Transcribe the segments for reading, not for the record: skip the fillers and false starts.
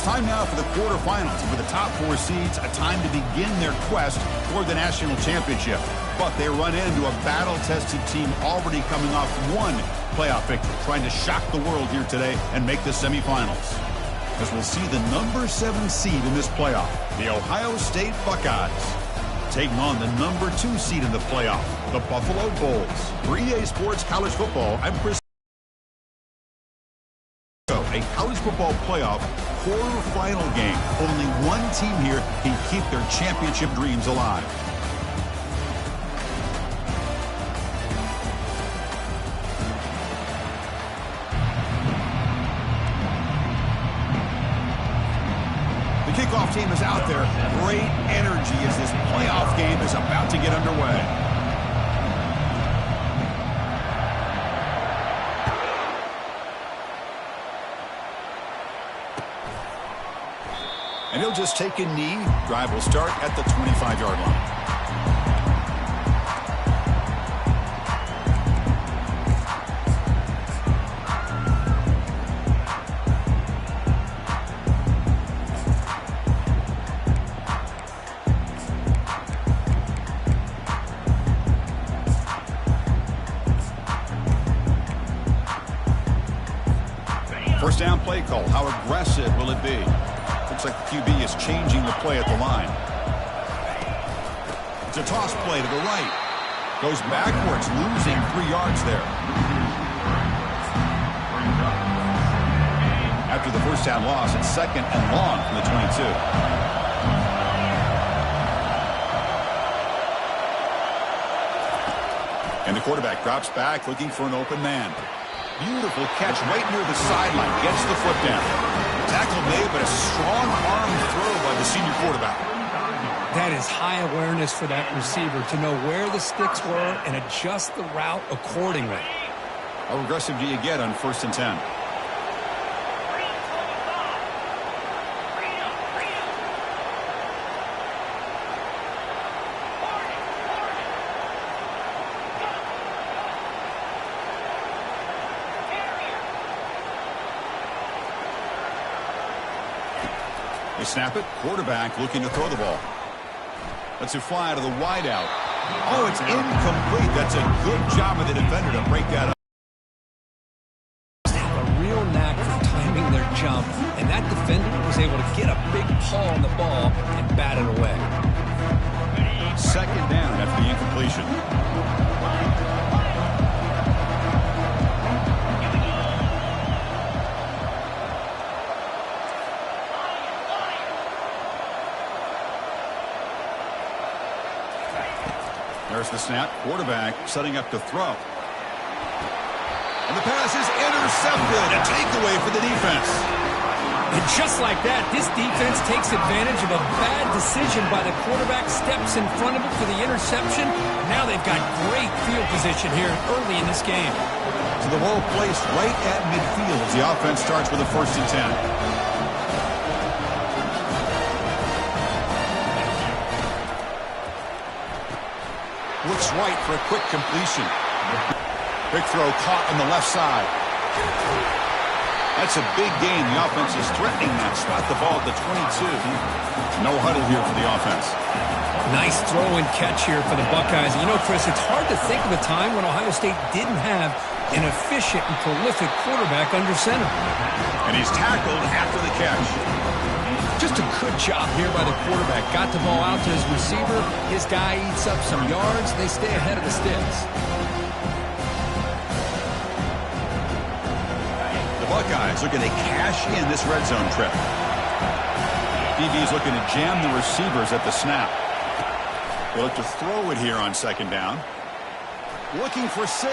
It's time now for the quarterfinals. For the top 4 seeds, a time to begin their quest for the national championship. But they run into a battle-tested team already coming off one playoff victory, trying to shock the world here today and make the semifinals. As we'll see the number 7 seed in this playoff, the Ohio State Buckeyes, taking on the number 2 seed in the playoff, the Buffalo Bulls. For EA Sports College Football, I'm Chris. A college football playoff quarterfinal game. Only one team here can keep their championship dreams alive. The kickoff team is out there. Great energy as this playoff game is about to get underway. And he'll just take a knee. Drive will start at the 25-yard line. First down play call. How aggressive will it be? Looks like the QB is changing the play at the line. It's a toss play to the right. Goes backwards, losing 3 yards there. After the first down loss, it's 2nd and long from the 22. And the quarterback drops back, looking for an open man. Beautiful catch right near the sideline. Gets the foot down. Tackle made, but a strong arm throw by the senior quarterback. That is high awareness for that receiver to know where the sticks were and adjust the route accordingly. How aggressive do you get on 1st and 10? They snap it. Quarterback looking to throw the ball. Lets it fly to the wideout. Oh, it's incomplete. That's a good job of the defender to break that up. They have a real knack for timing their jump, and that defender was able to get a big paw on the ball and bat it away. 2nd down after the incompletion. There's the snap. Quarterback setting up to throw. And the pass is intercepted. A takeaway for the defense. And just like that, this defense takes advantage of a bad decision by the quarterback, steps in front of it for the interception. Now they've got great field position here early in this game. So the ball placed right at midfield as the offense starts with a 1st and 10. Looks right for a quick completion. Quick throw caught on the left side. That's a big gain. The offense is threatening that spot. The ball at the 22. No huddle here for the offense. Nice throw and catch here for the Buckeyes. And you know, Chris, it's hard to think of a time when Ohio State didn't have an efficient and prolific quarterback under center. And he's tackled after the catch. Just a good job here by the quarterback. Got the ball out to his receiver. His guy eats up some yards. They stay ahead of the sticks. The Buckeyes looking to cash in this red zone trip. DB is looking to jam the receivers at the snap. They look to throw it here on 2nd down. Looking for 6.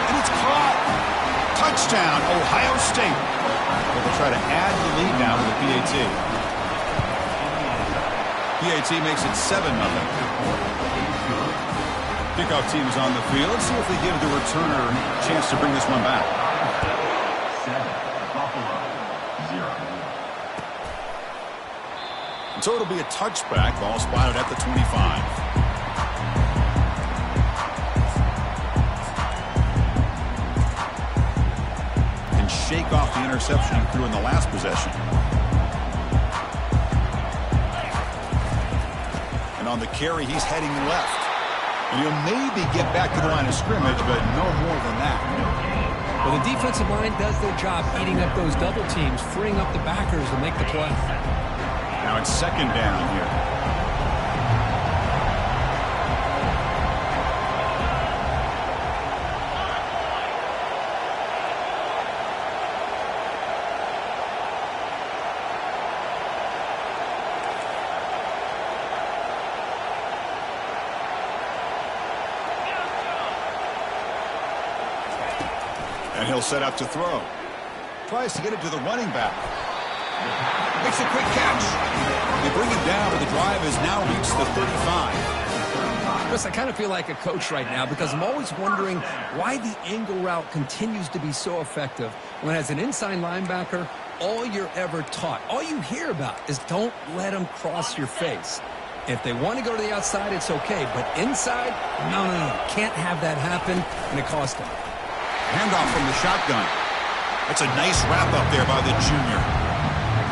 And it's caught. Touchdown, Ohio State. They'll try to add the lead now with the PAT. PAT makes it 7-0. Kickoff team is on the field. Let's see if they give the returner a chance to bring this one back. And so it'll be a touchback. Ball spotted at the 25. Shake off off the interception he threw in the last possession. And on the carry, he's heading left. And he'll maybe get back to the line of scrimmage, but no more than that. Well, the defensive line does their job eating up those double teams, freeing up the backers to make the play. Now it's second down here. And he'll set up to throw. Tries to get it to the running back. Makes a quick catch. They bring him down, but the drive has now reached the 35. Chris, I kind of feel like a coach right now because I'm always wondering why the angle route continues to be so effective when as an inside linebacker, all you're ever taught, all you hear about is don't let them cross your face. If they want to go to the outside, it's okay. But inside, no. Can't have that happen, and it cost them. Handoff from the shotgun. That's a nice wrap up there by the junior.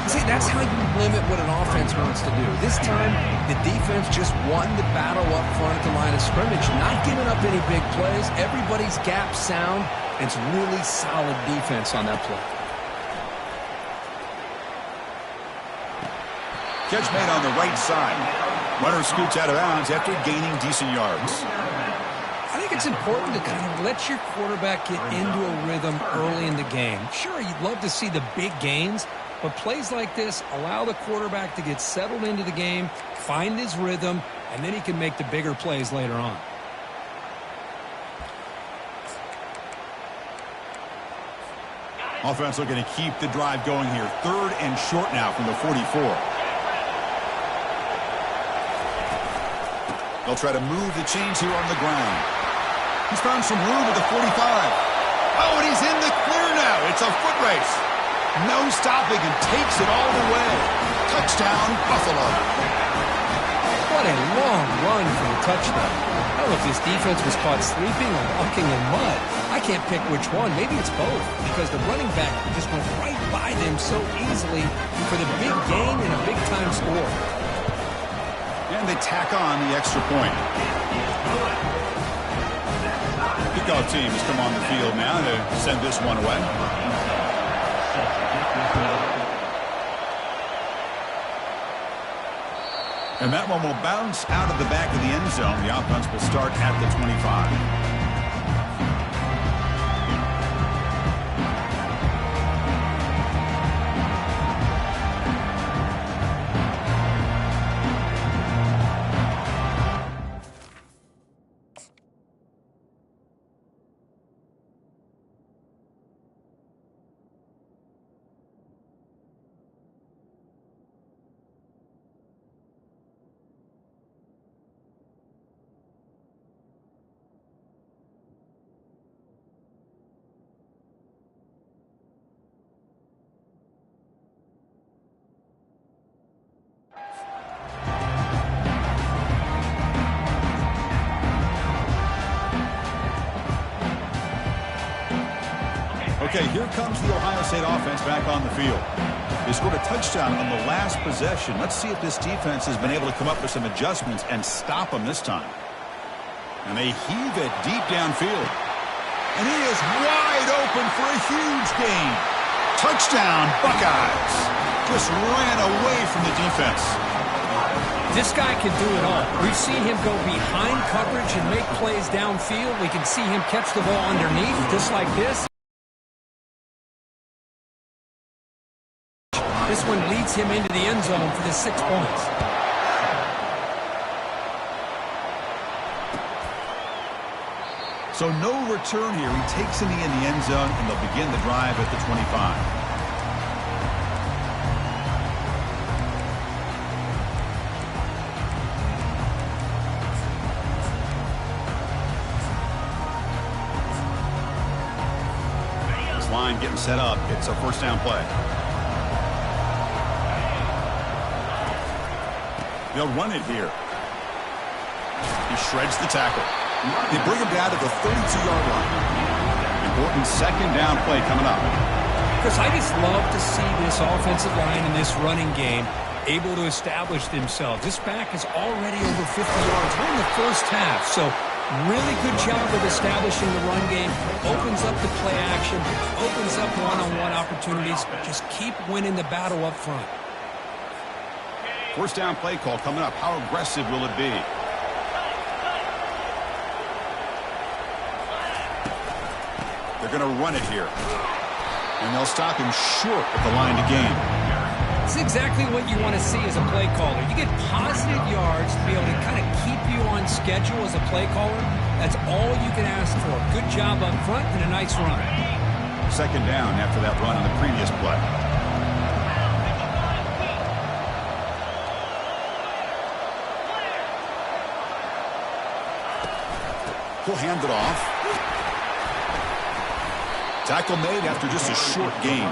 See, that's how you limit what an offense wants to do. This time, the defense just won the battle up front at the line of scrimmage, not giving up any big plays. Everybody's gap sound. It's really solid defense on that play. Catch made on the right side. Runner scoots out of bounds after gaining decent yards. I think it's important to kind of let your quarterback get into a rhythm early in the game. Sure, you'd love to see the big gains, but plays like this allow the quarterback to get settled into the game, find his rhythm, and then he can make the bigger plays later on. Offense looking to keep the drive going here. Third and short now from the 44. They'll try to move the chains here on the ground. He's found some room at the 45. Oh, and he's in the clear now. It's a foot race. No stopping and takes it all the way. Touchdown, Buffalo. What a long run for the touchdown. I don't know if this defense was caught sleeping or walking in mud. I can't pick which one. Maybe it's both because the running back just went right by them so easily for the big gain and a big-time score. And they tack on the extra point. Kickoff team has come on the field now to send this one away. And that one will bounce out of the back of the end zone. The offense will start at the 25. Okay, here comes the Ohio State offense back on the field. They scored a touchdown on the last possession. Let's see if this defense has been able to come up with some adjustments and stop them this time. And they heave it deep downfield. And he is wide open for a huge gain. Touchdown, Buckeyes. Just ran away from the defense. This guy can do it all. We've seen him go behind coverage and make plays downfield. We can see him catch the ball underneath just like this. This one leads him into the end zone for the 6 points. So no return here. He takes it in the end zone, and they'll begin the drive at the 25. Line getting set up. It's a first down play. They'll run it here. He shreds the tackle. They bring him down to the 32-yard line. Important second down play coming up. Chris, I just love to see this offensive line in this running game able to establish themselves. This back is already over 50 yards. We're in the first half, so really good job of establishing the run game. Opens up the play action, opens up one-on-one opportunities. Just keep winning the battle up front. First down play call coming up. How aggressive will it be? They're going to run it here. And they'll stop him short at the line to gain. It's exactly what you want to see as a play caller. You get positive yards to be able to kind of keep you on schedule as a play caller. That's all you can ask for. Good job up front and a nice run. Second down after that run on the previous play. He'll hand it off. Tackle made after just a short gain.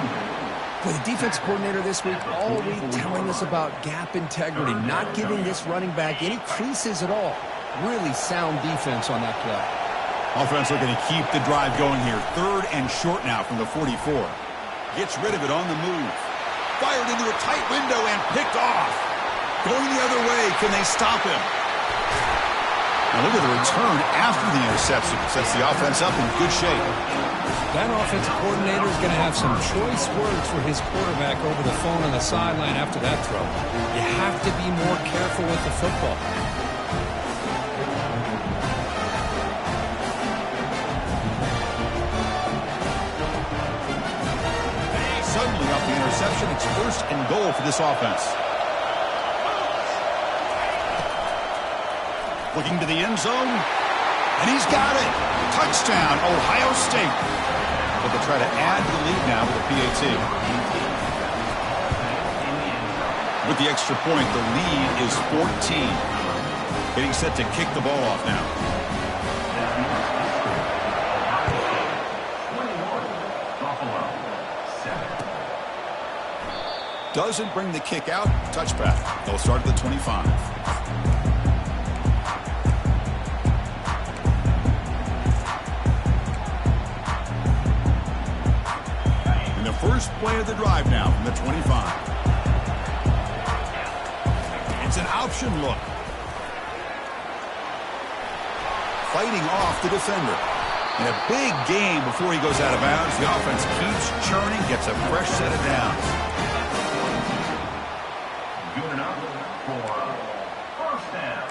Well, the defense coordinator this week all week telling us about gap integrity, not giving this running back any creases at all. Really sound defense on that play. Offense looking to keep the drive going here. Third and short now from the 44. Gets rid of it on the move. Fired into a tight window and picked off. Going the other way. Can they stop him? Now look at the return after the interception. Sets the offense up in good shape. That offensive coordinator is going to have some choice words for his quarterback over the phone on the sideline after that throw. You have to be more careful with the football. Suddenly off the interception, it's first and goal for this offense. Looking to the end zone, and he's got it. Touchdown, Ohio State. But they'll try to add to the lead now with a PAT. With the extra point, the lead is 14. Getting set to kick the ball off now. Doesn't bring the kick out. Touchback. They'll start at the 25. First play of the drive now from the 25. It's an option look. Fighting off the defender. And a big gain before he goes out of bounds. The offense keeps churning, gets a fresh set of downs. Good enough for first down.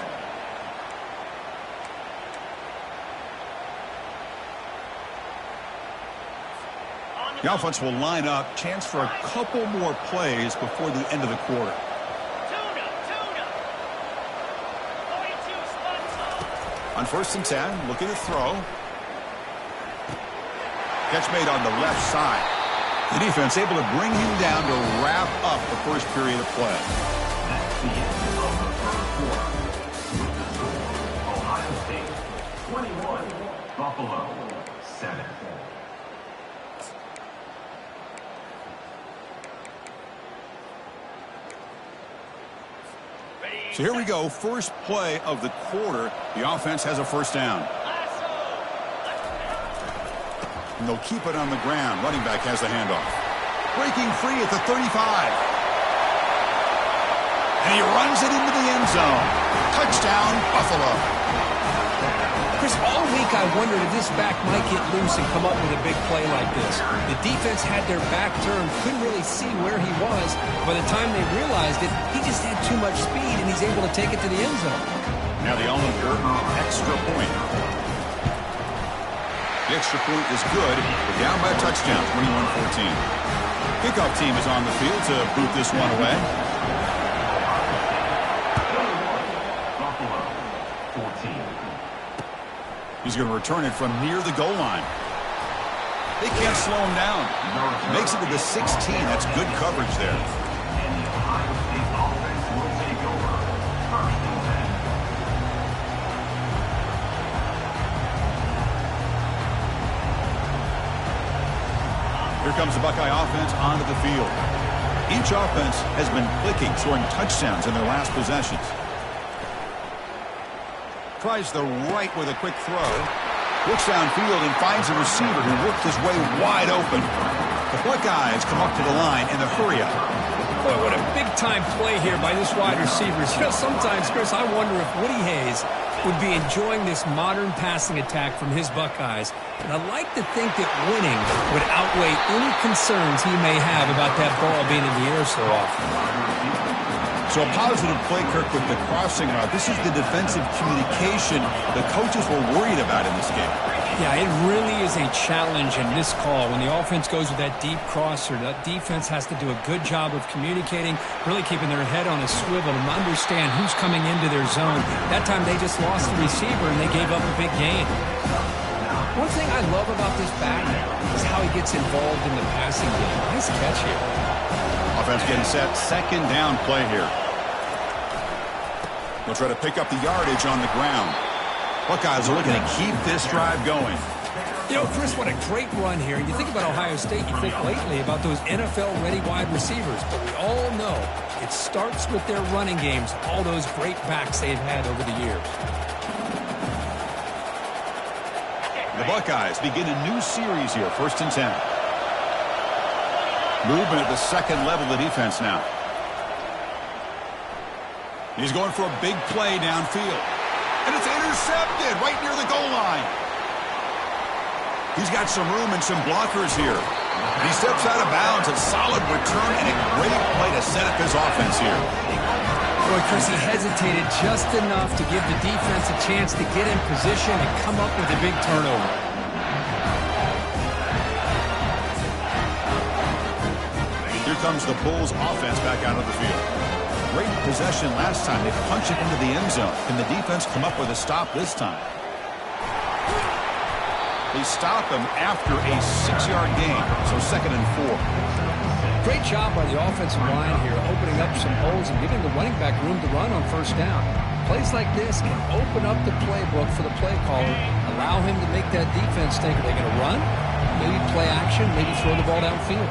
The offense will line up. Chance for a couple more plays before the end of the quarter. On 1st and 10, looking to throw. Catch made on the left side. The defense able to bring him down to wrap up the first period of play. That's the end of the first quarter. Ohio State 21, Buffalo 7. So here we go. First play of the quarter. The offense has a first down. And they'll keep it on the ground. Running back has the handoff. Breaking free at the 35. And he runs it into the end zone. Touchdown, Buffalo. Chris, all week I wondered if this back might get loose and come up with a big play like this. The defense had their back turned, couldn't really see where he was. By the time they realized it, he just had too much speed, and he's able to take it to the end zone. Now the Allen Burton extra point. The extra point is good. We're down by a touchdown, 21-14. Kickoff team is on the field to boot this one away. Buffalo 14. He's going to return it from near the goal line. They can't slow him down. Makes it to the 16. That's good coverage there. And the Ohio State offense will take over. First and 10. Here comes the Buckeye offense onto the field. Each offense has been clicking, scoring touchdowns in their last possessions. Tries the right with a quick throw. Looks downfield and finds a receiver who worked his way wide open. The Buckeyes come up to the line in the hurry-up. Boy, what a big-time play here by this wide receiver. You know, sometimes, Chris, I wonder if Woody Hayes would be enjoying this modern passing attack from his Buckeyes. And I like to think that winning would outweigh any concerns he may have about that ball being in the air so often. So a positive play, Kirk, with the crossing route. This is the defensive communication the coaches were worried about in this game. Yeah, it really is a challenge in this call. When the offense goes with that deep crosser, that defense has to do a good job of communicating, really keeping their head on a swivel and understand who's coming into their zone. That time they just lost the receiver and they gave up a big gain. One thing I love about this back is how he gets involved in the passing game. Nice catch here. Offense getting set. Second down play here. They'll try to pick up the yardage on the ground. Buckeyes are looking to keep this drive going. You know, Chris, what a great run here. You think about Ohio State, you think lately about those NFL-ready wide receivers. But we all know it starts with their running games, all those great backs they've had over the years. The Buckeyes begin a new series here, 1st and 10. Movement at the second level of the defense now. He's going for a big play downfield. And it's intercepted right near the goal line. He's got some room and some blockers here. He steps out of bounds. A solid return and a great play to set up his offense here. Boy, Chris, he hesitated just enough to give the defense a chance to get in position and come up with a big turnover. Here comes the Bulls offense back out of the field. Great possession last time. They punch it into the end zone. Can the defense come up with a stop this time? They stop him after a 6-yard gain, so 2nd and 4. Great job by the offensive line here, opening up some holes and giving the running back room to run on 1st down. Plays like this can open up the playbook for the play caller, allow him to make that defense think, are they going to run? Maybe play action, maybe throw the ball downfield.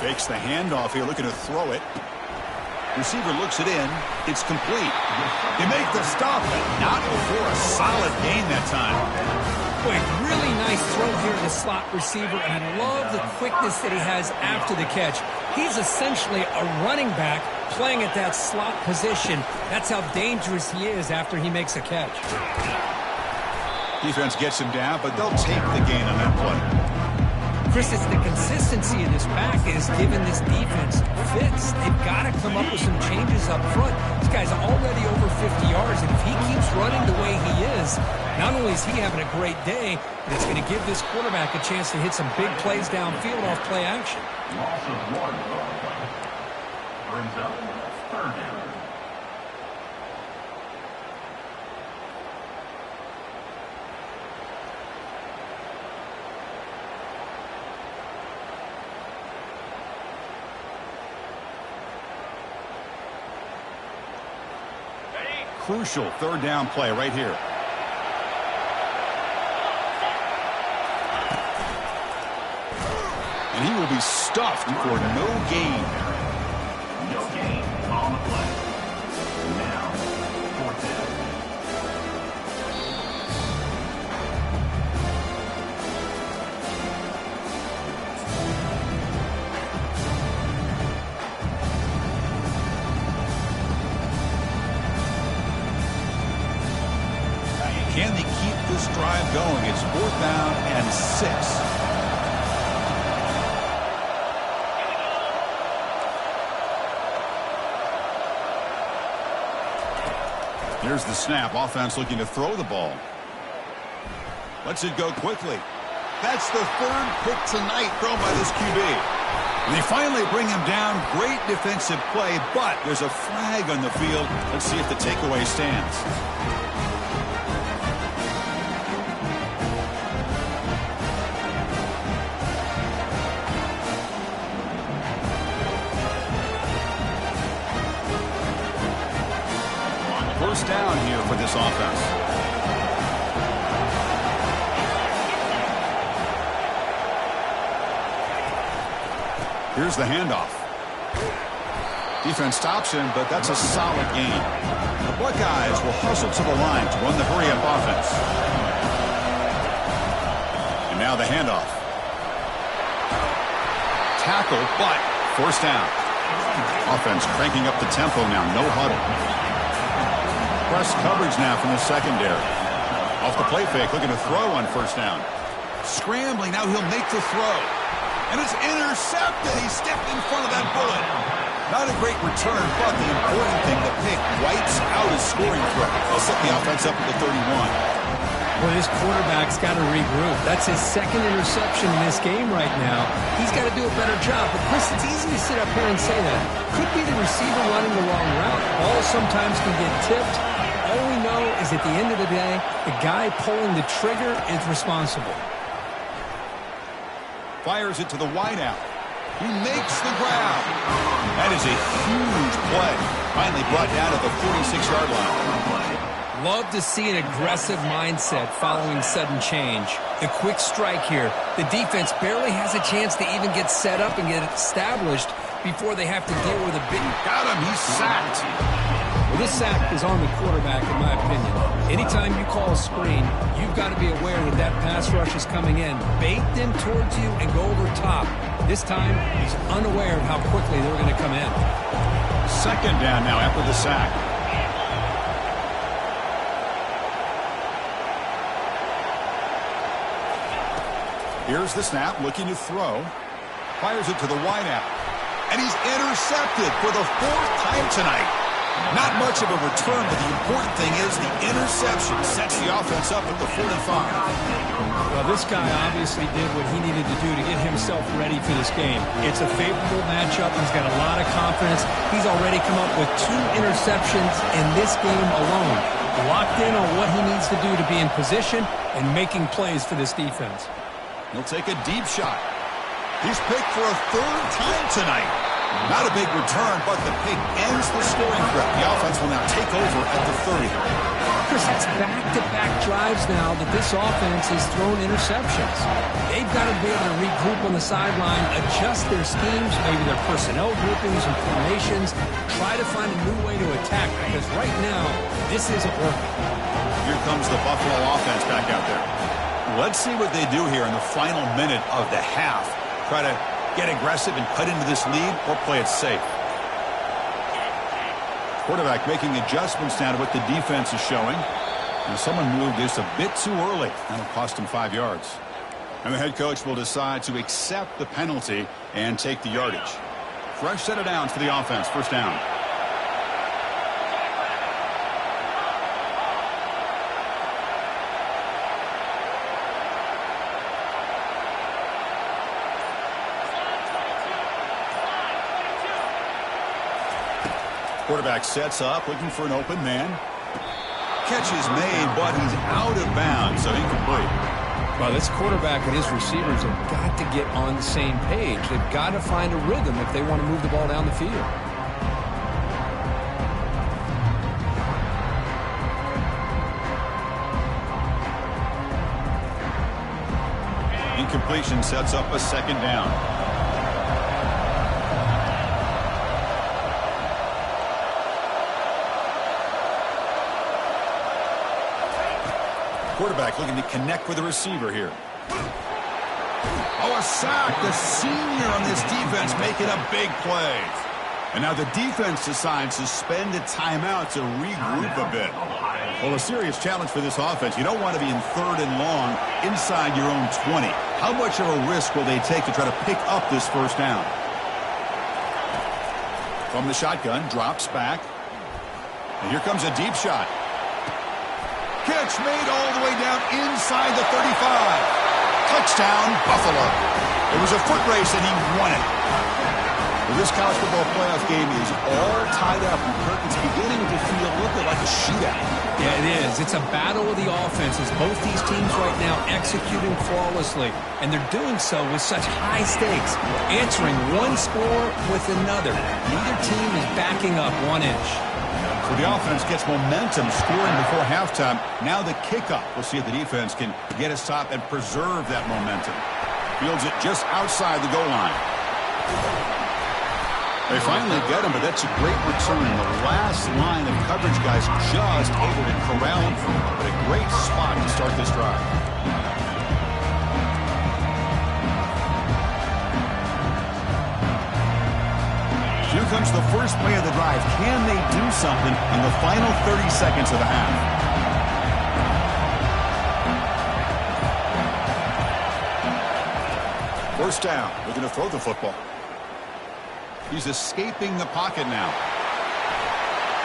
Fakes the handoff here, looking to throw it. Receiver looks it in. It's complete. They make the stop, but not before a solid gain that time. Boy, really nice throw here to the slot receiver, and I love the quickness that he has after the catch. He's essentially a running back playing at that slot position. That's how dangerous he is after he makes a catch. Defense gets him down, but they'll take the gain on that play. Chris, it's the consistency of this back is giving this defense fits. They've got to come up with some changes up front. This guy's already over 50 yards, and if he keeps running the way he is, not only is he having a great day, but it's going to give this quarterback a chance to hit some big plays downfield off play action. Loss of 1. Brings up 3rd down. Crucial 3rd down play right here. And he will be stuffed for no gain. No gain on the play. Now, 4th down. Can they keep this drive going? It's 4th down and 6. Here's the snap. Offense looking to throw the ball. Lets it go quickly. That's the 3rd pick tonight thrown by this QB. And they finally bring him down. Great defensive play, but there's a flag on the field. Let's see if the takeaway stands. First down here for this offense. Here's the handoff. Defense stops him, but that's a solid gain. The Buckeyes will hustle to the line to run the hurry-up offense. And now the handoff. tackle, but forced down. Offense cranking up the tempo now. No huddle. Press coverage now from the secondary. Off the play fake, looking to throw on first down. Scrambling, now he'll make the throw. And it's intercepted. He stepped in front of that bullet. Not a great return, but the important thing, the pick wipes out his scoring threat. They'll set the offense up at the 31. Well, this quarterback's got to regroup. That's his second interception in this game right now. He's got to do a better job. But Chris, it's easy to sit up here and say that. Could be the receiver running the wrong route. Ball sometimes can get tipped. All we know is at the end of the day, the guy pulling the trigger is responsible. Fires it to the wideout. He makes the grab. That is a huge play. Finally brought down at the 46-yard line. Love to see an aggressive mindset following sudden change. The quick strike here. The defense barely has a chance to even get set up and get established before they have to deal with a big... Got him. He's sacked. Well, this sack is on the quarterback, in my opinion. Anytime you call a screen, you've got to be aware that that pass rush is coming in. Bait them towards you and go over top. This time, he's unaware of how quickly they're going to come in. Second down now after the sack. Here's the snap, looking to throw. Fires it to the wideout. And he's intercepted for the fourth time tonight. Not much of a return, but the important thing is the interception sets the offense up at the 45. Well, this guy obviously did what he needed to do to get himself ready for this game. It's a favorable matchup. He's got a lot of confidence. He's already come up with 2 interceptions in this game alone. Locked in on what he needs to do to be in position and making plays for this defense. He'll take a deep shot. He's picked for a third time tonight. Not a big return, but the pick ends the scoring threat. The offense will now take over at the 30. Chris, that's back-to-back drives now that this offense has thrown interceptions. They've got to be able to regroup on the sideline, adjust their schemes, maybe their personnel groupings and formations, try to find a new way to attack, because right now, this isn't working. Here comes the Buffalo offense back out there. Let's see what they do here in the final minute of the half. Try to get aggressive and cut into this lead or play it safe. Quarterback making adjustments now to what the defense is showing. And someone moved this a bit too early. That'll cost him 5 yards. And the head coach will decide to accept the penalty and take the yardage. Fresh set of downs for the offense. First down. Quarterback sets up, looking for an open man. Catch is made, but he's out of bounds, so incomplete. Well, this quarterback and his receivers have got to get on the same page. They've got to find a rhythm if they want to move the ball down the field. Incompletion sets up a second down. Quarterback looking to connect with the receiver here. Oh, a sack. The senior on this defense making a big play. And now the defense decides to spend a timeout to regroup a bit. Well, a serious challenge for this offense. You don't want to be in third and long inside your own 20. How much of a risk will they take to try to pick up this first down? From the shotgun, drops back. And here comes a deep shot. Catch made all the way down inside the 35. Touchdown, Buffalo. It was a foot race, and he won it. Well, this college football playoff game is all tied up, and Kirk, beginning to feel a little bit like a shootout. Yeah, it is. It's a battle of the offenses. Both these teams right now executing flawlessly, and they're doing so with such high stakes, answering one score with another. Neither team is backing up 1 inch. So the offense gets momentum scoring before halftime. Now the kickoff. We'll see if the defense can get a stop and preserve that momentum. Fields it just outside the goal line. They finally get him, but that's a great return. The last line of coverage guys just able to corral him. But a great spot to start this drive. comes the first play of the drive. Can they do something in the final 30 seconds of the half? First down. We're going to throw the football. He's escaping the pocket now.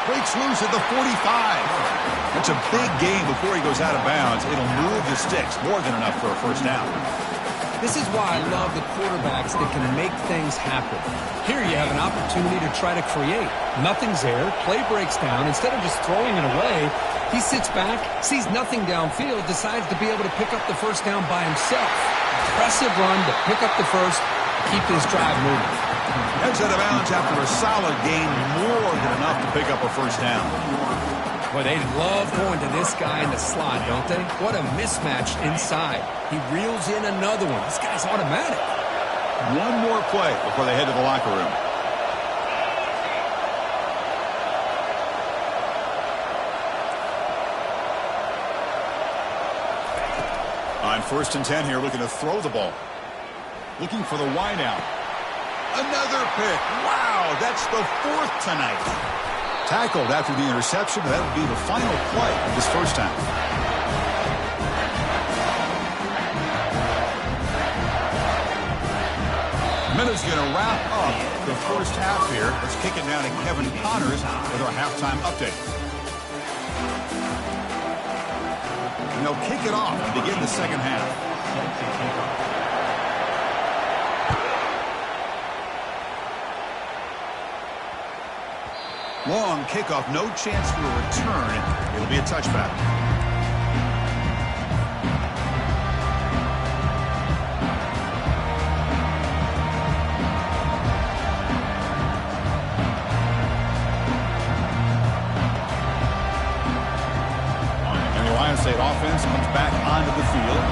Breaks loose at the 45. That's a big gain before he goes out of bounds. It'll move the sticks. More than enough for a first down. This is why I love the quarterbacks that can make things happen. Here you have an opportunity to try to create. Nothing's there. Play breaks down. Instead of just throwing it away, he sits back, sees nothing downfield, decides to be able to pick up the first down by himself. Impressive run to pick up the first, keep this drive moving. Heads out of bounds after a solid gain, more than enough to pick up a first down. Boy, they love going to this guy in the slot, don't they? What a mismatch inside. He reels in another one. This guy's automatic. One more play before they head to the locker room. On 1st and 10 here, looking to throw the ball. Looking for the wide out. Another pick. Wow, that's the 4th tonight. Tackled after the interception. That would be the final play of this first time. Minute's going to wrap up the first half here. Let's kick it down to Kevin Connors with our halftime update. And they'll kick it off to begin the second half. Long kickoff, no chance for a return. It'll be a touchback. And the Ohio State offense comes back onto the field.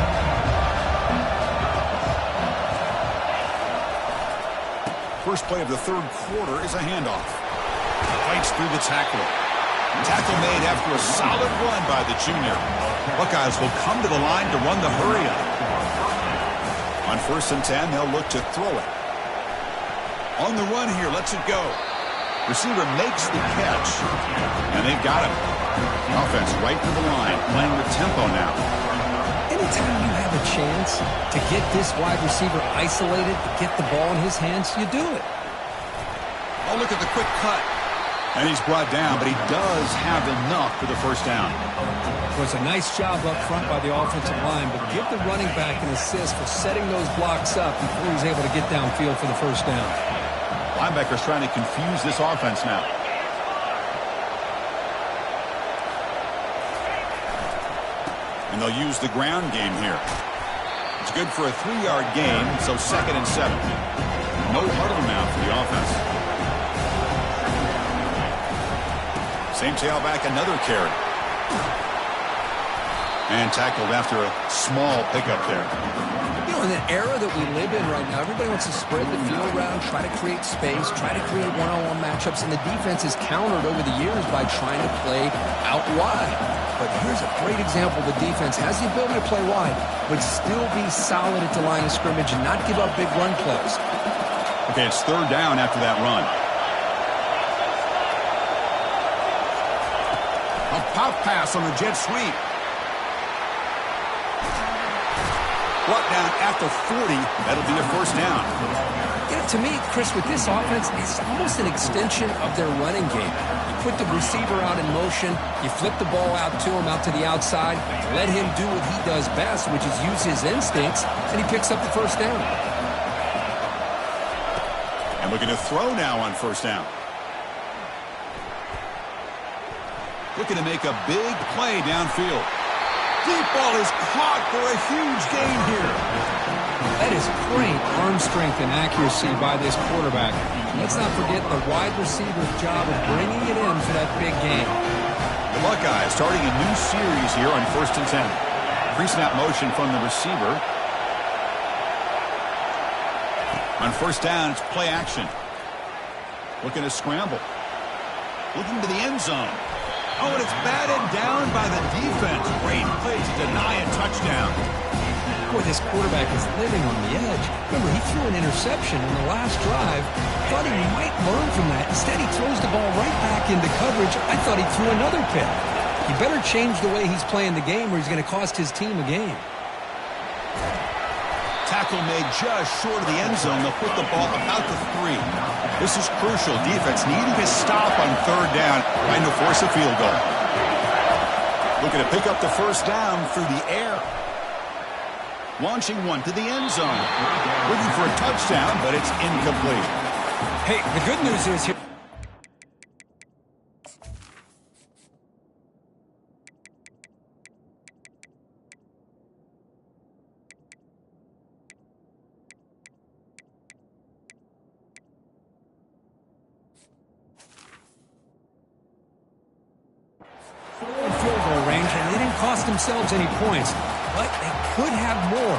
First play of the third quarter is a handoff. Fights through the tackle. Tackle made after a solid run by the junior. Buckeyes will come to the line to run the hurry-up. On 1st and 10, they'll look to throw it. On the run here, lets it go. Receiver makes the catch, and they've got him. Offense right to the line, playing with tempo now. Anytime you have a chance to get this wide receiver isolated, to get the ball in his hands, you do it. Oh, look at the quick cut. And he's brought down, but he does have enough for the first down. It was a nice job up front by the offensive line, but give the running back an assist for setting those blocks up before he's able to get downfield for the first down. Linebackers trying to confuse this offense now. And they'll use the ground game here. It's good for a 3-yard gain, so 2nd and 7. No huddle now for the offense. Same tailback, another carry. And tackled after a small pickup there. You know, in the era that we live in right now, everybody wants to spread the field around, try to create space, try to create one-on-one matchups, and the defense is countered over the years by trying to play out wide. But here's a great example. The defense has the ability to play wide, but still be solid at the line of scrimmage and not give up big run plays. Okay, it's 3rd down after that run. A pop pass on the jet sweep. Brought down at the 40. That'll be a first down. You know, to me, Chris, with this offense, it's almost an extension of their running game. You put the receiver out in motion, you flip the ball out to him, out to the outside, let him do what he does best, which is use his instincts, and he picks up the first down. And looking to throw now on 1st down. Looking to make a big play downfield. Deep ball is caught for a huge gain here. That is great arm strength and accuracy by this quarterback. Let's not forget the wide receiver's job of bringing it in for that big gain. The Buckeyes starting a new series here on 1st and 10. Pre-snap motion from the receiver. On 1st down, it's play action. Looking to scramble. Looking to the end zone. Oh, and it's batted down by the defense. Great play to deny a touchdown. Boy, this quarterback is living on the edge. Remember, he threw an interception in the last drive. Thought he might learn from that. Instead, he throws the ball right back into coverage. I thought he threw another pick. He better change the way he's playing the game or he's going to cost his team a game. Tackle made just short of the end zone. They'll put the ball about the 3. This is crucial. Defense needing a stop on 3rd down, trying to force a field goal. Looking to pick up the first down through the air. Launching one to the end zone. Looking for a touchdown, but it's incomplete. Hey, the good news is here. Field goal range, and they didn't cost themselves any points, but they could have more.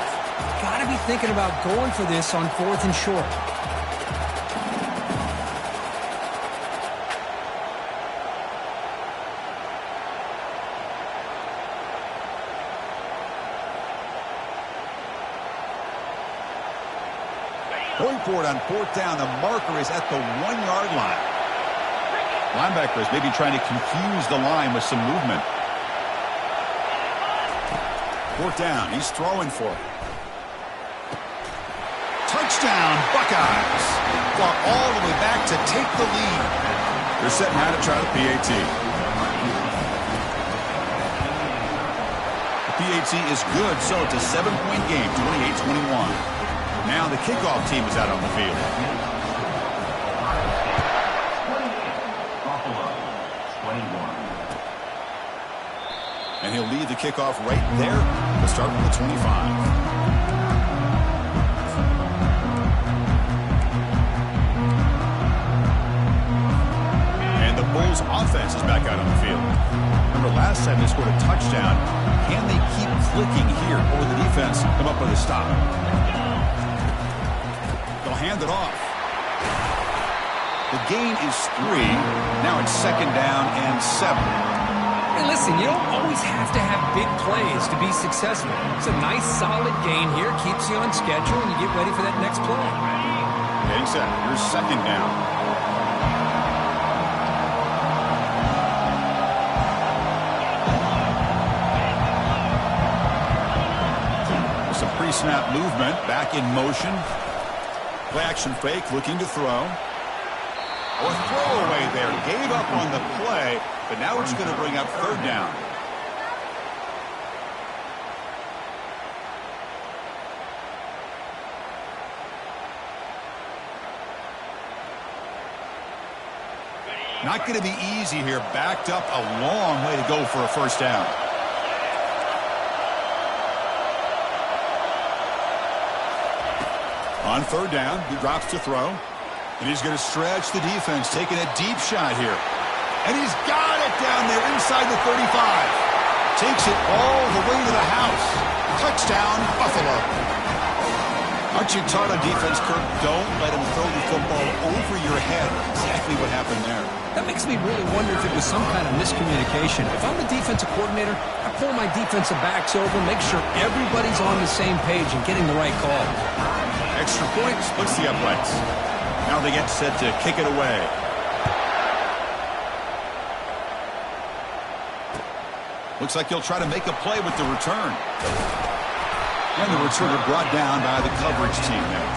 Got to be thinking about going for this on 4th and short. Going for it on 4th down. The marker is at the 1-yard line. Linebackers maybe trying to confuse the line with some movement. 4th down. He's throwing for it. Touchdown, Buckeyes. Fought all the way back to take the lead. They're setting out to try the PAT. The PAT is good, so it's a 7-point game, 28-21. Now the kickoff team is out on the field. And he'll lead the kickoff right there. We'll start from the 25. And the Bulls offense is back out on the field. Remember last time they scored a touchdown. Can they keep clicking here, or will the defense come up with a stop? They'll hand it off. The gain is 3. Now it's 2nd down and 7. Hey, listen, you don't always have to have big plays to be successful. It's a nice, solid gain here. Keeps you on schedule, and you get ready for that next play. Getting set. Your 2nd down. Some pre-snap movement. Back in motion. Play action fake. Looking to throw. Or throwaway there. Gave up on the play, but now it's going to bring up 3rd down. Not going to be easy here. Backed up a long way to go for a 1st down. On 3rd down, he drops to throw. And he's going to stretch the defense, taking a deep shot here. And he's got it down there inside the 35. Takes it all the way to the house. Touchdown, Buffalo. Aren't you taught on defense, Kirk? Don't let him throw the football over your head. Exactly what happened there. That makes me really wonder if it was some kind of miscommunication. If I'm the defensive coordinator, I pull my defensive backs over, make sure everybody's on the same page and getting the right call. Extra point splits the uprights. Now they get set to kick it away. Looks like he'll try to make a play with the return. And the returner brought down by the coverage team there.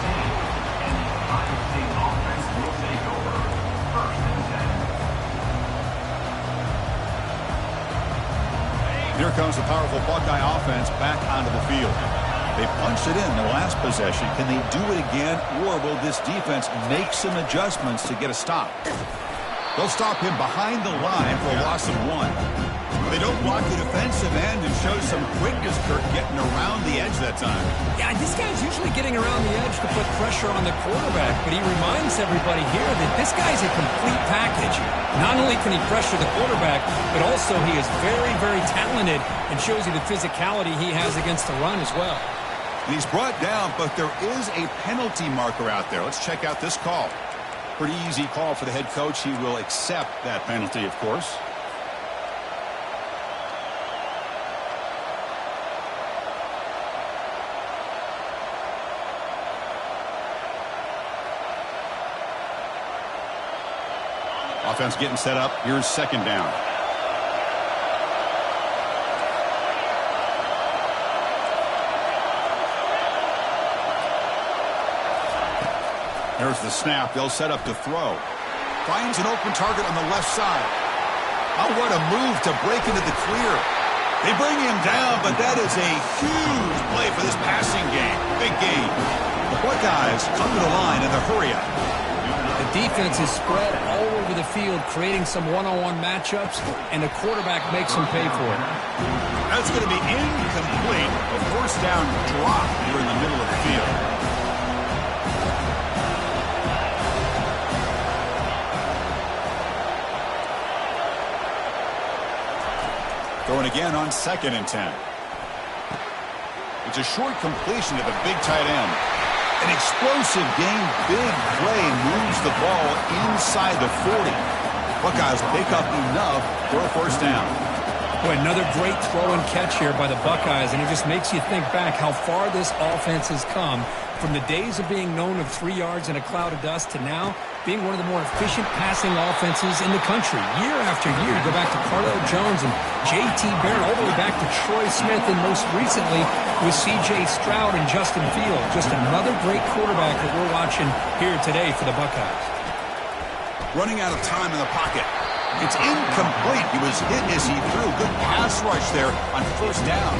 Here comes the powerful Buckeye offense back onto the field. They punched it in the last possession. Can they do it again, or will this defense make some adjustments to get a stop? They'll stop him behind the line for a loss of 1. They don't block the defensive end and show some quickness, Kirk, getting around the edge that time. Yeah, this guy's usually getting around the edge to put pressure on the quarterback, but he reminds everybody here that this guy's a complete package. Not only can he pressure the quarterback, but also he is very, very talented and shows you the physicality he has against the run as well. He's brought down, but there is a penalty marker out there. Let's check out this call. Pretty easy call for the head coach. He will accept that penalty, of course. Offense getting set up. Here's second down. There's the snap. They'll set up to throw. Finds an open target on the left side. Oh, what a move to break into the clear. They bring him down, but that is a huge play for this passing game. Big gain. The Buckeyes come to the line in the hurry-up. The defense is spread all over the field, creating some one-on-one matchups, and the quarterback makes them pay for it. That's going to be incomplete. A first down drop here in the middle of the field. Throwing again on 2nd and 10. It's a short completion to the big tight end. An explosive game, big play, moves the ball inside the 40. Buckeyes pick up enough for a first down. Boy, another great throw and catch here by the Buckeyes, and it just makes you think back how far this offense has come from the days of being known of 3 yards in a cloud of dust to now being one of the more efficient passing offenses in the country. Year after year, you go back to Carlo Jones and J.T. Barrett, all the way back to Troy Smith, and most recently with C.J. Stroud and Justin Fields. Just another great quarterback that we're watching here today for the Buckeyes. Running out of time in the pocket. It's incomplete. He was hit as he threw. Good pass rush there on first down.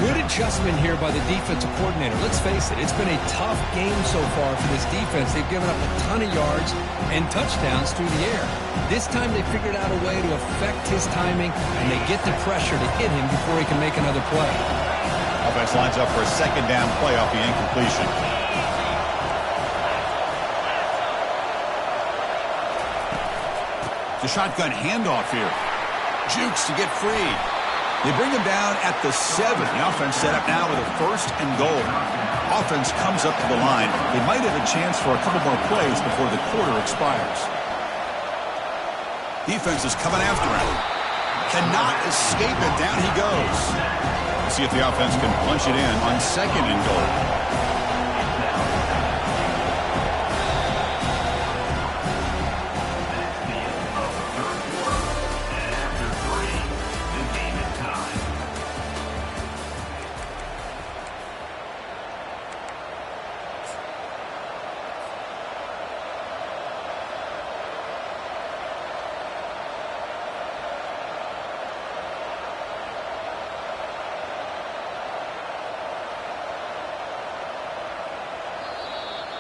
Good adjustment here by the defensive coordinator. Let's face it, it's been a tough game so far for this defense. They've given up a ton of yards and touchdowns through the air. This time they figured out a way to affect his timing, and they get the pressure to hit him before he can make another play. Offense lines up for a second down play off the incompletion. The shotgun handoff here. Jukes to get free. They bring him down at the 7. The offense set up now with a 1st and goal. Offense comes up to the line. They might have a chance for a couple more plays before the quarter expires. Defense is coming after him. Cannot escape it. Down he goes. Let's see if the offense can punch it in on 2nd and goal.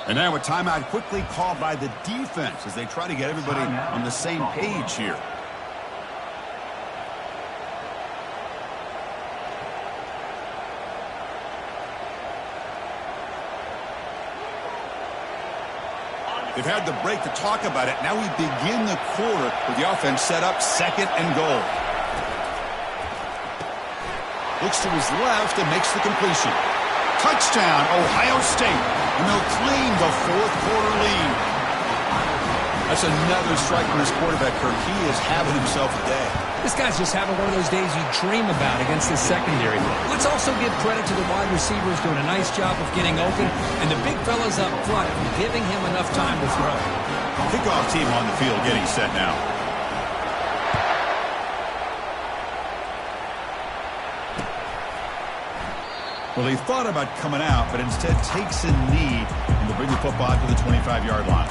And now a timeout quickly called by the defense as they try to get everybody on the same page here. They've had the break to talk about it. Now we begin the quarter with the offense set up 2nd and goal. Looks to his left and makes the completion. Touchdown, Ohio State. And they'll claim the 4th quarter lead. That's another strike from this quarterback, Kirk. He is having himself a day. This guy's just having one of those days you dream about against the secondary. Let's also give credit to the wide receivers doing a nice job of getting open, and the big fellas up front giving him enough time to throw. Kickoff team on the field getting set now. Well, he thought about coming out, but instead takes a knee and will bring the football to the 25-yard line.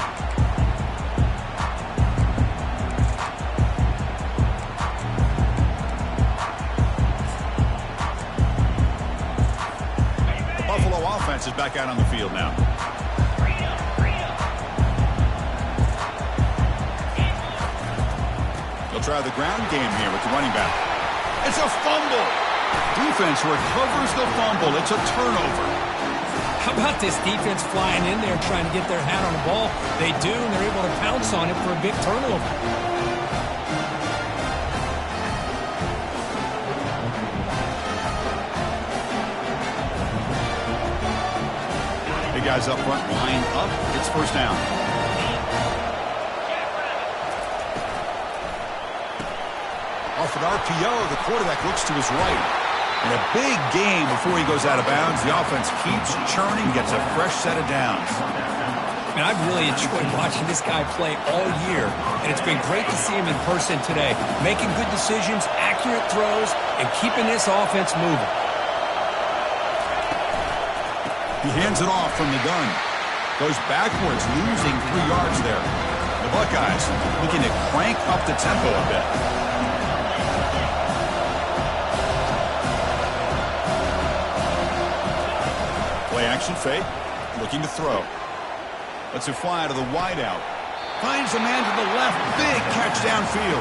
The Buffalo offense is back out on the field now. They'll try the ground game here with the running back. It's a fumble. Defense recovers the fumble. It's a turnover. How about this defense flying in there trying to get their hat on the ball? They do, and they're able to pounce on it for a big turnover. Big guys up front, line up. It's first down. Off an RPO, the quarterback looks to his right. And a big gain before he goes out of bounds. The offense keeps churning, gets a fresh set of downs. Man, I've really enjoyed watching this guy play all year, and it's been great to see him in person today, making good decisions, accurate throws, and keeping this offense moving. He hands it off from the gun. Goes backwards, losing 3 yards there. The Buckeyes looking to crank up the tempo a bit. Play action fake, looking to throw. Lets it fly to the wideout. Finds a man to the left. Big catch downfield.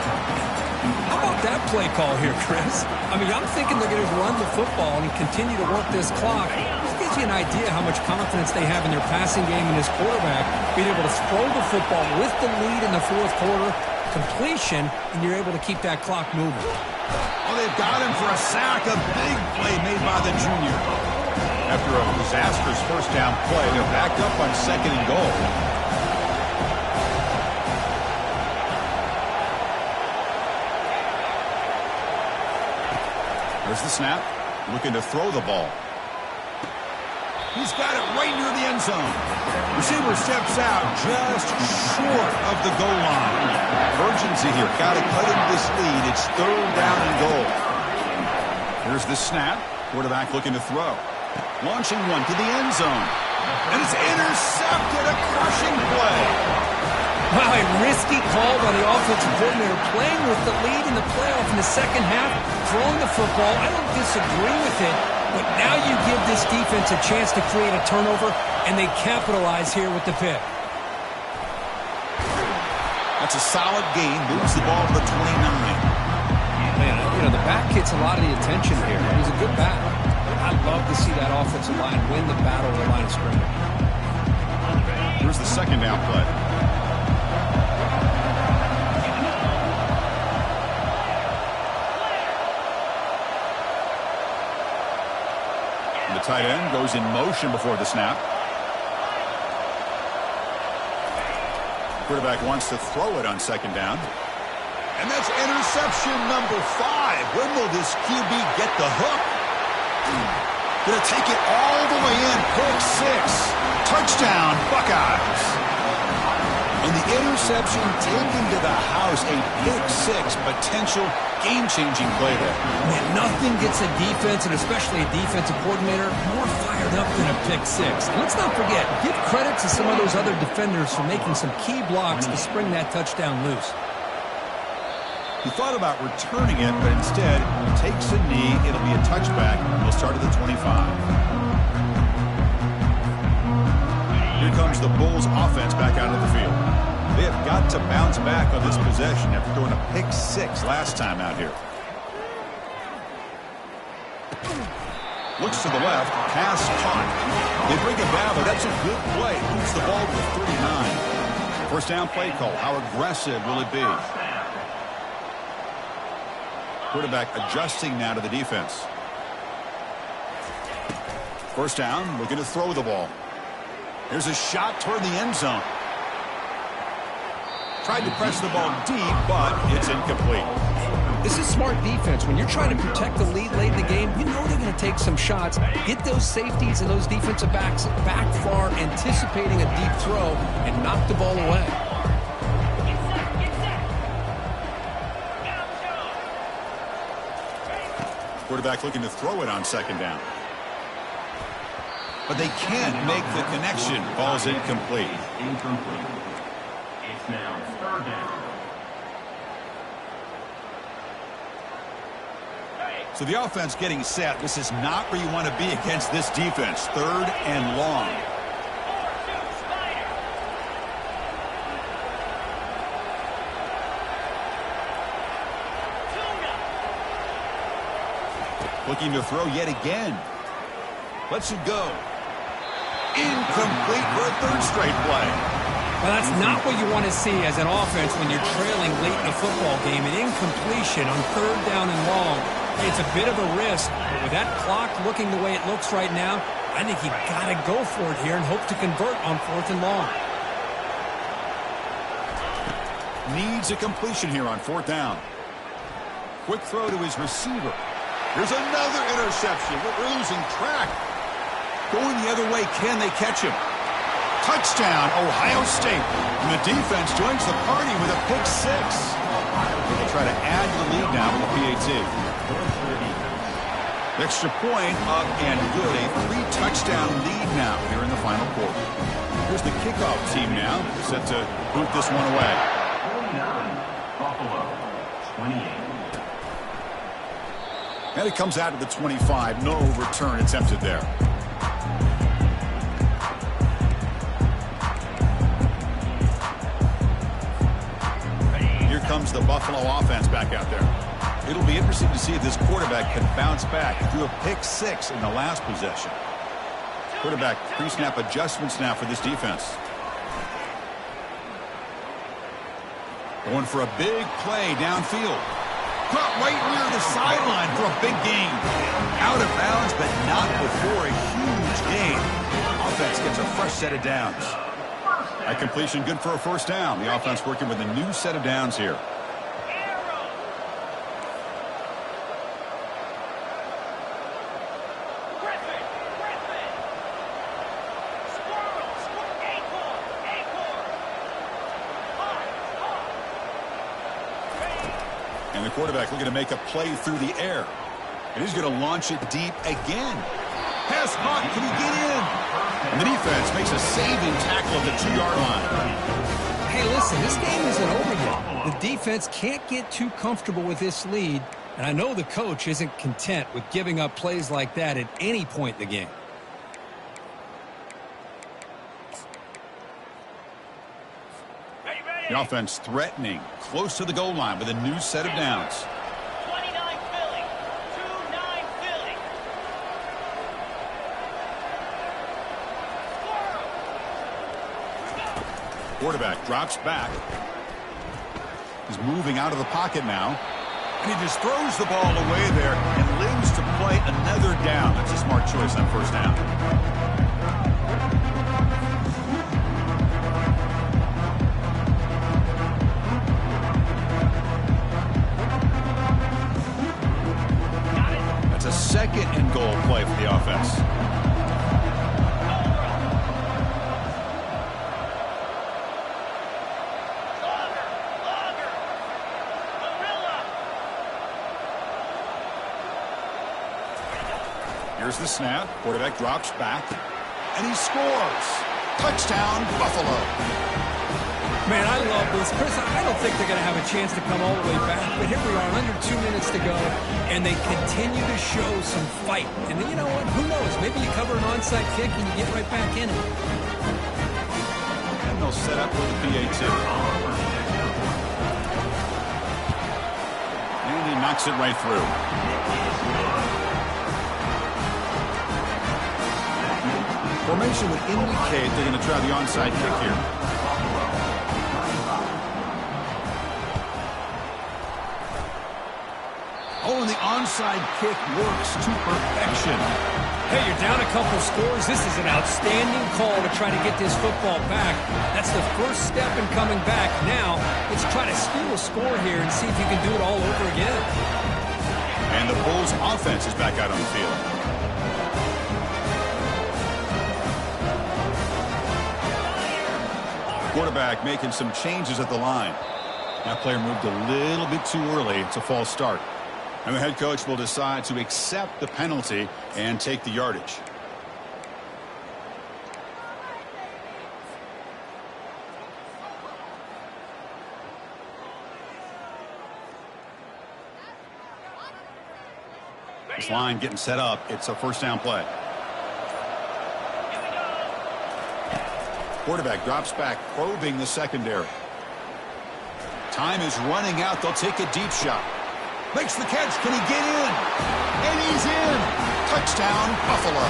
How about that play call here, Chris? I mean, I'm thinking they're going to run the football and continue to work this clock. This gives you an idea how much confidence they have in their passing game and his quarterback, being able to throw the football with the lead in the fourth quarter, completion, and you're able to keep that clock moving. Oh, they've got him for a sack. A big play made by the junior. After a disastrous first down play, they're back up on 2nd and goal. There's the snap. Looking to throw the ball. He's got it right near the end zone. Receiver steps out just short of the goal line. Urgency here. Got to cut into this lead. It's 3rd down and goal. Here's the snap. Quarterback looking to throw. Launching one to the end zone. And it's intercepted. A crushing play. Wow, a risky call by the offensive coordinator, playing with the lead in the playoff in the second half, throwing the football. I don't disagree with it, but now you give this defense a chance to create a turnover, and they capitalize here with the pick. That's a solid gain. Moves the ball to the 29. Man, you know, the back gets a lot of the attention here. He's a good back. I love to see that offensive line win the battle of the line of scrimmage. Here's the 2nd down play. The tight end goes in motion before the snap. Quarterback wants to throw it on 2nd down. And that's interception number 5. When will this QB get the hook? Gonna take it all the way in. Pick 6. Touchdown, Buckeyes. And the interception taken to the house. A pick 6 potential game-changing play there. Man, nothing gets a defense, and especially a defensive coordinator, more fired up than a pick 6. And let's not forget, give credit to some of those other defenders for making some key blocks to spring that touchdown loose. He thought about returning it, but instead takes a knee. It'll be a touchback. He'll start at the 25. Here comes the Bulls offense back out of the field. They have got to bounce back on this possession after throwing a pick 6 last time out here. Looks to the left. Pass caught. They bring it down, but that's a good play. Moves the ball to the 39. First down play call. How aggressive will it be? Quarterback adjusting now to the defense. First down, looking to throw the ball. Here's a shot toward the end zone. Tried to press the ball deep, but it's incomplete. This is smart defense. When you're trying to protect the lead late in the game, you know they're going to take some shots. Get those safeties and those defensive backs back far, anticipating a deep throw, and knock the ball away. Quarterback looking to throw it on 2nd down. But they can't make the connection. Ball's incomplete. Incomplete. It's now 3rd down. So the offense getting set. This is not where you want to be against this defense. 3rd and long. Looking to throw yet again. Lets it go. Incomplete for a 3rd straight play. Well, that's not what you want to see as an offense when you're trailing late in a football game. An incompletion on 3rd down and long. It's a bit of a risk, but with that clock looking the way it looks right now, I think you've got to go for it here and hope to convert on 4th and long. Needs a completion here on 4th down. Quick throw to his receiver. Here's another interception. We're losing track. Going the other way, can they catch him? Touchdown, Ohio State. And the defense joins the party with a pick six. They'll try to add to the lead now with a PAT. Extra point up and good. A 3-touchdown lead now here in the final quarter. Here's the kickoff team now, set to boot this one away. 49, Buffalo, 28. And it comes out to the 25. No return attempted there. Here comes the Buffalo offense back out there. It'll be interesting to see if this quarterback can bounce back. He threw a pick six in the last possession. Quarterback pre-snap adjustments now for this defense. Going for a big play downfield. Caught right near the sideline for a big gain. Out of bounds, but not before a huge gain. Offense gets a fresh set of downs. That completion good for a first down. The offense working with a new set of downs here. And the quarterback looking to make a play through the air. And he's going to launch it deep again. Pass caught. Can he get in? And the defense makes a saving tackle at the 2-yard line. Hey, listen, this game isn't over yet. The defense can't get too comfortable with this lead. And I know the coach isn't content with giving up plays like that at any point in the game. The offense threatening, close to the goal line with a new set of downs. 29 Philly, 2-9 Philly. Quarterback drops back. He's moving out of the pocket now. And he just throws the ball away there and lives to play another down. That's a smart choice on first down. Second and goal play for the offense. Here's the snap. Quarterback drops back. And he scores. Touchdown, Buffalo. Man, I love this. Chris, I don't think they're going to have a chance to come all the way back. But here we are, under 2 minutes to go, and they continue to show some fight. And you know what? Who knows? Maybe you cover an onside kick and you get right back in it. And they'll set up with the PAT. And he knocks it right through. Formation would indicate they're going to try the onside kick here. Oh, and the onside kick works to perfection. Hey, you're down a couple scores. This is an outstanding call to try to get this football back. That's the first step in coming back. Now, let's try to steal a score here and see if you can do it all over again. And the Bulls' offense is back out on the field. Quarterback making some changes at the line. That player moved a little bit too early. It's a false start. And the head coach will decide to accept the penalty and take the yardage. This line getting set up. It's a first down play. Quarterback drops back, probing the secondary. Time is running out. They'll take a deep shot. Makes the catch. Can he get in? And he's in. Touchdown, Buffalo.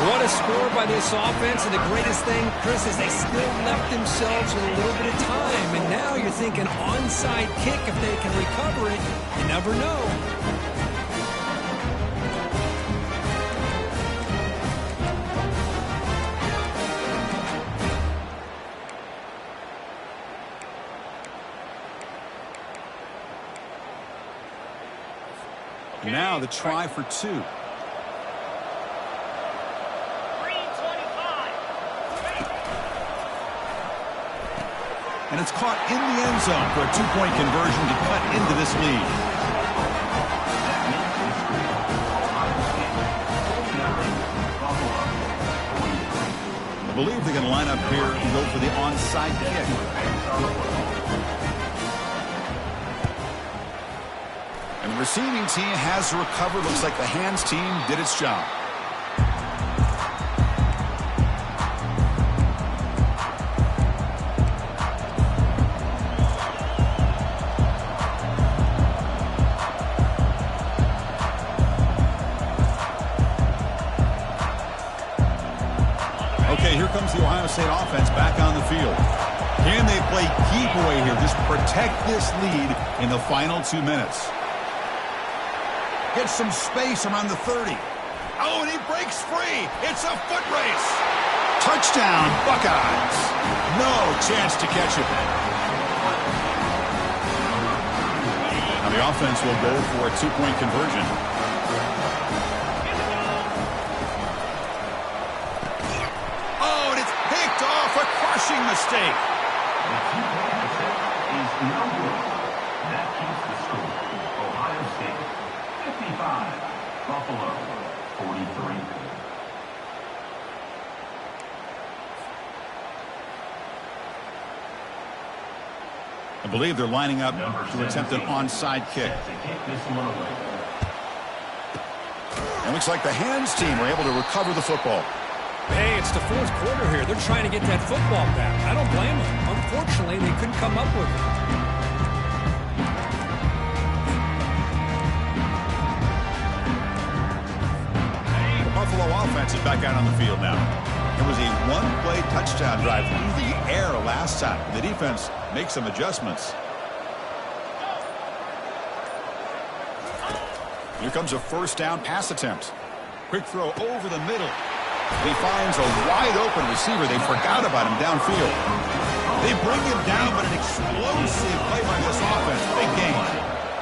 What a score by this offense. And the greatest thing, Chris, is they still left themselves with a little bit of time. And now you're thinking onside kick. If they can recover it, you never know. Now the try for two. Green 25. And it's caught in the end zone for a 2-point conversion to cut into this lead. I believe they're going to line up here and go for the onside kick. And the receiving team has to recover. Looks like the hands team did its job. Okay, here comes the Ohio State offense back on the field. Can they play keep away here? Just protect this lead in the final 2 minutes. Get some space around the 30. Oh, and he breaks free. It's a foot race. Touchdown, Buckeyes. No chance to catch it. Now the offense will go for a 2-point conversion. Oh, and it's picked off. A crushing mistake. The 2-point mistake is no good. That keeps the score. Ohio State 55, Buffalo 43. I believe they're lining up to attempt an onside kick. And looks like the hands team were able to recover the football. Hey, it's the fourth quarter here. They're trying to get that football back. I don't blame them. Unfortunately, they couldn't come up with it. The Buffalo offense is back out on the field now. It was a one-play touchdown drive through the air last time. The defense makes some adjustments. Here comes a first down pass attempt. Quick throw over the middle. He finds a wide-open receiver. They forgot about him downfield. They bring him down, but an explosive play by this offense. Big gain.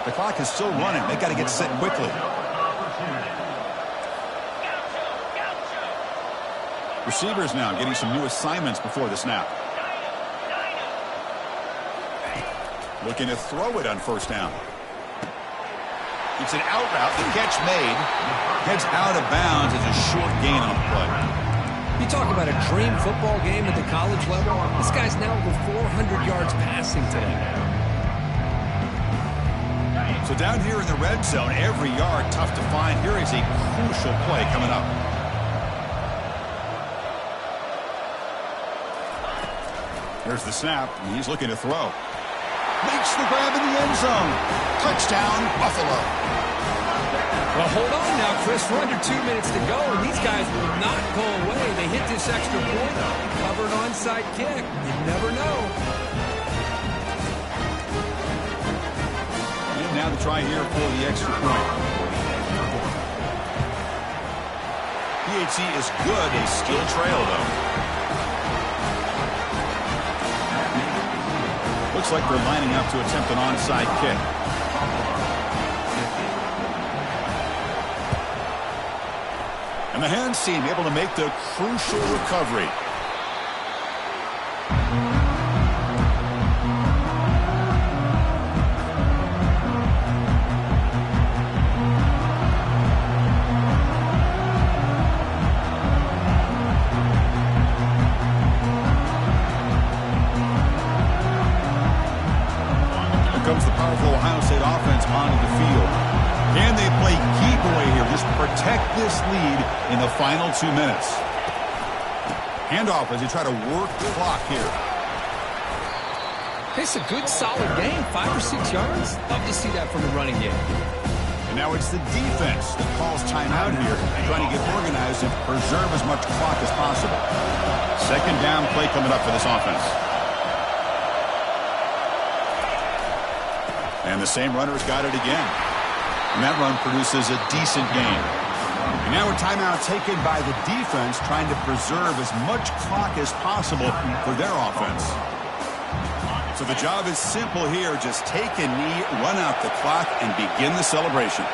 The clock is still running. They got to get set quickly. Receivers now getting some new assignments before the snap. Looking to throw it on first down. It's an out route. The catch made. Heads out of bounds as a short gain on the play. You talk about a dream football game at the college level. This guy's now over 400 yards passing today. So down here in the red zone, every yard tough to find. Here is a crucial play coming up. Here's the snap, and he's looking to throw. Makes the grab in the end zone. Touchdown, Buffalo. Well, hold on now, Chris. We're under 2 minutes to go, and these guys will not go away. They hit this extra point, cover an onside kick. You never know. And now the try here for the extra point. PHC is good. They still trail, though. Looks like they're lining up to attempt an onside kick. And the hands team able to make the crucial recovery. Comes the powerful Ohio State offense onto the field. Can they play keep away here? Just protect this lead in the final 2 minutes. Handoff as they try to work the clock here. It's a good, solid game. 5 or 6 yards. Love to see that from the running game. And now it's the defense that calls timeout here, trying to get organized and preserve as much clock as possible. Second down play coming up for this offense. And the same runner's got it again. And that run produces a decent gain. And now a timeout taken by the defense, trying to preserve as much clock as possible for their offense. So the job is simple here. Just take a knee, run out the clock, and begin the celebration.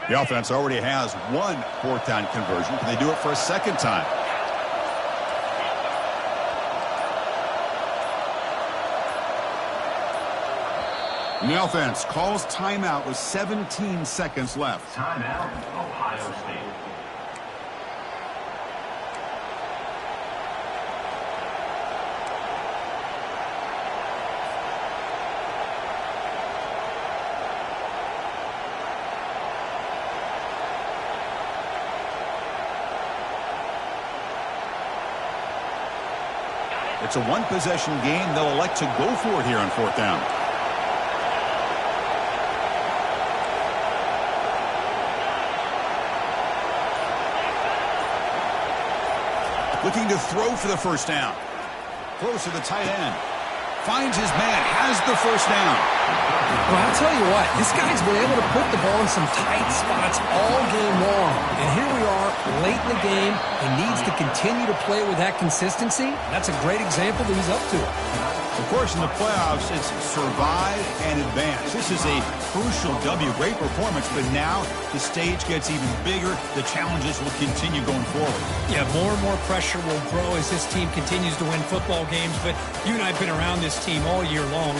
The offense already has one fourth down conversion. Can they do it for a second time? And the offense calls timeout with 17 seconds left. Timeout, Ohio State. It's a one-possession game. They'll elect to go for it here on fourth down. Looking to throw for the first down. Throws to the tight end. Finds his man. Has the first down. Well, I'll tell you what. This guy's been able to put the ball in some tight spots all game long. And here we are, late in the game. He needs to continue to play with that consistency. That's a great example that he's up to it. Of course, in the playoffs, it's survive and advance. This is a crucial W. Great performance, but now the stage gets even bigger. The challenges will continue going forward. Yeah, more and more pressure will grow as this team continues to win football games. But you and I have been around this team all year long.